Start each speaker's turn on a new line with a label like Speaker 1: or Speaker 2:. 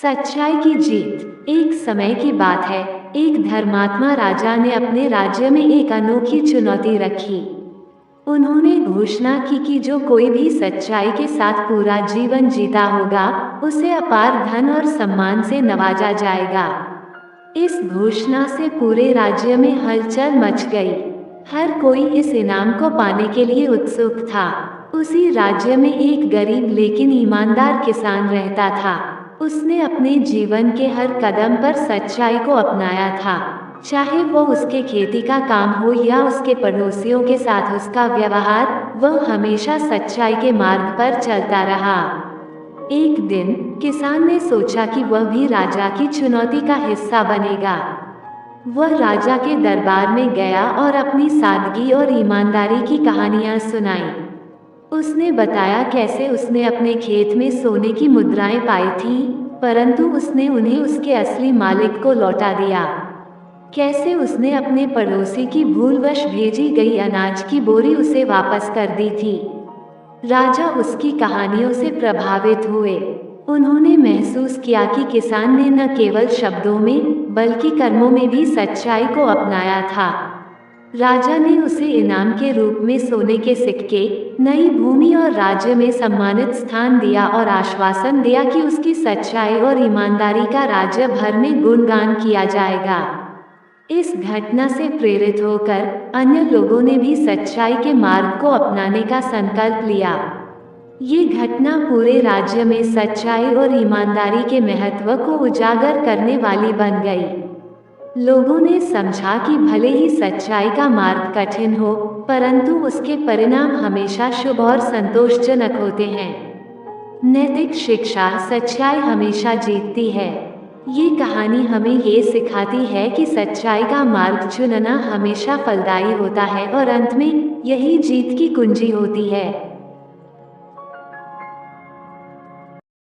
Speaker 1: सच्चाई की जीत। एक समय की बात है, एक धर्मात्मा राजा ने अपने राज्य में एक अनोखी चुनौती रखी। उन्होंने घोषणा की कि जो कोई भी सच्चाई के साथ पूरा जीवन जीता होगा, उसे अपार धन और सम्मान से नवाजा जाएगा। इस घोषणा से पूरे राज्य में हलचल मच गई। हर कोई इस इनाम को पाने के लिए उत्सुक था। उसी राज्य में एक गरीब लेकिन ईमानदार किसान रहता था। उसने अपने जीवन के हर कदम पर सच्चाई को अपनाया था। चाहे वो उसके खेती का काम हो या उसके पड़ोसियों के साथ उसका व्यवहार, वह हमेशा सच्चाई के मार्ग पर चलता रहा। एक दिन किसान ने सोचा कि वह भी राजा की चुनौती का हिस्सा बनेगा। वह राजा के दरबार में गया और अपनी सादगी और ईमानदारी की कहानियां सुनाई। उसने बताया कैसे उसने अपने खेत में सोने की मुद्राएं पाई थीं, परंतु उसने उन्हें उसके असली मालिक को लौटा दिया। कैसे उसने अपने पड़ोसी की भूलवश भेजी गई अनाज की बोरी उसे वापस कर दी थी। राजा उसकी कहानियों से प्रभावित हुए। उन्होंने महसूस किया कि किसान ने न केवल शब्दों में बल्कि कर्मों में भी सच्चाई को अपनाया था। राजा ने उसे इनाम के रूप में सोने के सिक्के, नई भूमि और राज्य में सम्मानित स्थान दिया और आश्वासन दिया कि उसकी सच्चाई और ईमानदारी का राज्य भर में गुणगान किया जाएगा। इस घटना से प्रेरित होकर अन्य लोगों ने भी सच्चाई के मार्ग को अपनाने का संकल्प लिया। ये घटना पूरे राज्य में सच्चाई और ईमानदारी के महत्व को उजागर करने वाली बन गई। लोगों ने समझा कि भले ही सच्चाई का मार्ग कठिन हो, परंतु उसके परिणाम हमेशा शुभ और संतोषजनक होते हैं। नैतिक शिक्षा। सच्चाई हमेशा जीतती है। ये कहानी हमें ये सिखाती है कि सच्चाई का मार्ग चुनना हमेशा फलदायी होता है और अंत में यही जीत की कुंजी होती है।